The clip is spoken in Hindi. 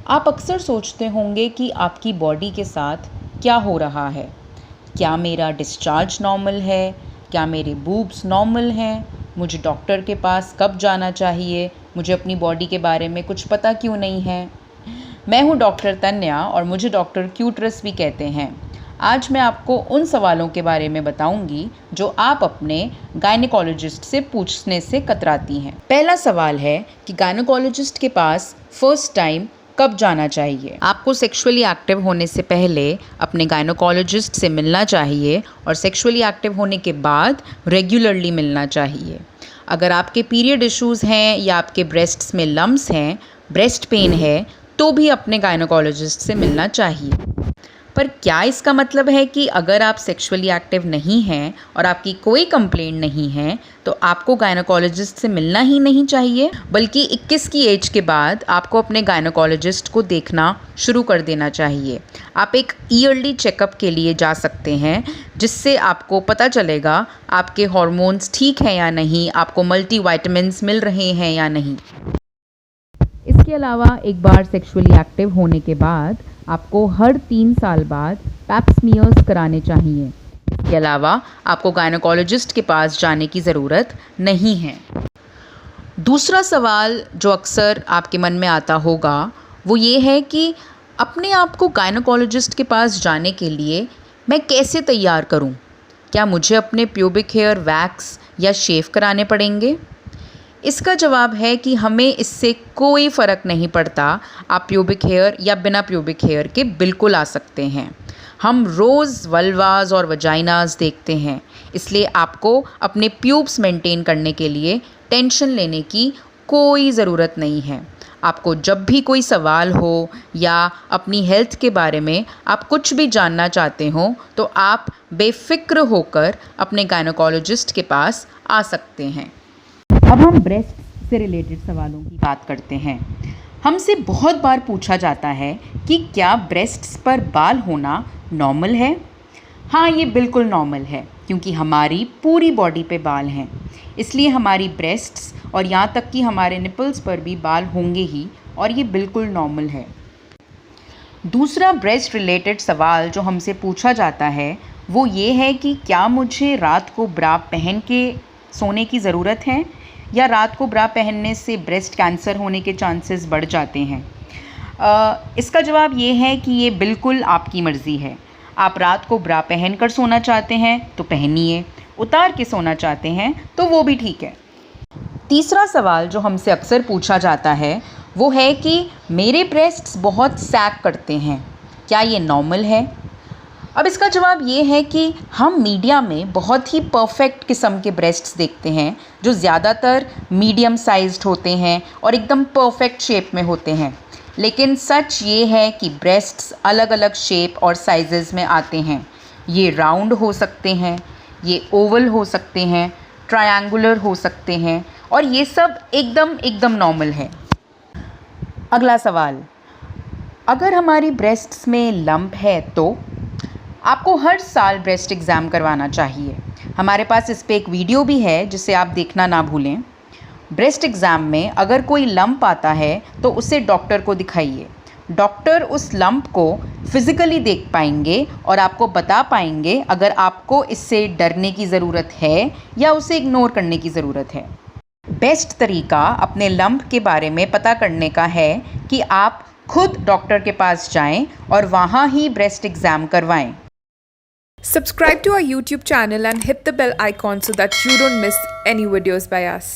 आप अक्सर सोचते होंगे कि आपकी बॉडी के साथ क्या हो रहा है। क्या मेरा डिस्चार्ज नॉर्मल है? क्या मेरे बूब्स नॉर्मल हैं? मुझे डॉक्टर के पास कब जाना चाहिए? मुझे अपनी बॉडी के बारे में कुछ पता क्यों नहीं है? मैं हूँ डॉक्टर तन्या और मुझे डॉक्टर क्यूट्रस भी कहते हैं। आज मैं आपको उन सवालों के बारे में बताऊंगी जो आप अपने गायनेकोलॉजिस्ट से पूछने से कतराती हैं। पहला सवाल है कि गायनेकोलॉजिस्ट के पास फर्स्ट टाइम कब जाना चाहिए। आपको सेक्सुअली एक्टिव होने से पहले अपने गायनेकोलॉजिस्ट से मिलना चाहिए और सेक्सुअली एक्टिव होने के बाद रेगुलरली मिलना चाहिए। अगर आपके पीरियड इश्यूज़ हैं या आपके ब्रेस्ट्स में लम्प्स हैं, ब्रेस्ट पेन है, तो भी अपने गायनेकोलॉजिस्ट से मिलना चाहिए। पर क्या इसका मतलब है कि अगर आप सेक्सुअली एक्टिव नहीं हैं और आपकी कोई कंप्लेंट नहीं है तो आपको गायनेकोलॉजिस्ट से मिलना ही नहीं चाहिए? बल्कि 21 की एज के बाद आपको अपने गायनेकोलॉजिस्ट को देखना शुरू कर देना चाहिए। आप एक ईयरली चेकअप के लिए जा सकते हैं जिससे आपको पता चलेगा आपके हार्मोन्स ठीक हैं या नहीं, आपको मल्टीविटामिन्स मिल रहे हैं या नहीं। इसके अलावा एक बार सेक्सुअली एक्टिव होने के बाद आपको हर 3 साल बाद पैप स्मीयर्स कराने चाहिए। इसके अलावा आपको गायनेकोलॉजिस्ट के पास जाने की ज़रूरत नहीं है। दूसरा सवाल जो अक्सर आपके मन में आता होगा वो ये है कि अपने आप को गायनेकोलॉजिस्ट के पास जाने के लिए मैं कैसे तैयार करूं? क्या मुझे अपने प्यूबिक हेयर वैक्स या शेव कराने पड़ेंगे? इसका जवाब है कि हमें इससे कोई फ़र्क नहीं पड़ता। आप प्यूबिक हेयर या बिना प्यूबिक हेयर के बिल्कुल आ सकते हैं। हम रोज़ वल्वास और वजाइनास देखते हैं, इसलिए आपको अपने प्यूब्स मेंटेन करने के लिए टेंशन लेने की कोई ज़रूरत नहीं है। आपको जब भी कोई सवाल हो या अपनी हेल्थ के बारे में आप कुछ भी जानना चाहते हो तो आप बेफिक्र होकर अपने गायनेकोलॉजिस्ट के पास आ सकते हैं। अब हम ब्रेस्ट से रिलेटेड सवालों की बात करते हैं। हमसे बहुत बार पूछा जाता है कि क्या ब्रेस्ट्स पर बाल होना नॉर्मल है? हाँ, ये बिल्कुल नॉर्मल है क्योंकि हमारी पूरी बॉडी पे बाल हैं, इसलिए हमारी ब्रेस्ट्स और यहाँ तक कि हमारे निपल्स पर भी बाल होंगे ही, और ये बिल्कुल नॉर्मल है। दूसरा ब्रेस्ट रिलेटेड सवाल जो हमसे पूछा जाता है वो ये है कि क्या मुझे रात को ब्रा पहन के सोने की ज़रूरत है या रात को ब्रा पहनने से ब्रेस्ट कैंसर होने के चांसेस बढ़ जाते हैं? इसका जवाब ये है कि ये बिल्कुल आपकी मर्ज़ी है। आप रात को ब्रा पहन कर सोना चाहते हैं तो पहनिए, उतार के सोना चाहते हैं तो वो भी ठीक है। तीसरा सवाल जो हमसे अक्सर पूछा जाता है वो है कि मेरे ब्रेस्ट्स बहुत सैग करते हैं, क्या ये नॉर्मल है? अब इसका जवाब ये है कि हम मीडिया में बहुत ही परफेक्ट किस्म के ब्रेस्ट्स देखते हैं जो ज़्यादातर मीडियम साइज्ड होते हैं और एकदम परफेक्ट शेप में होते हैं। लेकिन सच ये है कि ब्रेस्ट्स अलग अलग शेप और साइजेस में आते हैं। ये राउंड हो सकते हैं, ये ओवल हो सकते हैं, ट्रायंगुलर हो सकते हैं, और ये सब एकदम नॉर्मल है। अगला सवाल, अगर हमारी ब्रेस्ट्स में लंप है तो आपको हर साल ब्रेस्ट एग्ज़ाम करवाना चाहिए। हमारे पास इस पे एक वीडियो भी है जिसे आप देखना ना भूलें। ब्रेस्ट एग्ज़ाम में अगर कोई लंप आता है तो उसे डॉक्टर को दिखाइए। डॉक्टर उस लंप को फिज़िकली देख पाएंगे और आपको बता पाएंगे अगर आपको इससे डरने की ज़रूरत है या उसे इग्नोर करने की ज़रूरत है। बेस्ट तरीका अपने लंप के बारे में पता करने का है कि आप खुद डॉक्टर के पास जाएं और वहाँ ही ब्रेस्ट एग्ज़ाम करवाएं। Subscribe to our YouTube channel and hit the bell icon so that you don't miss any videos by us.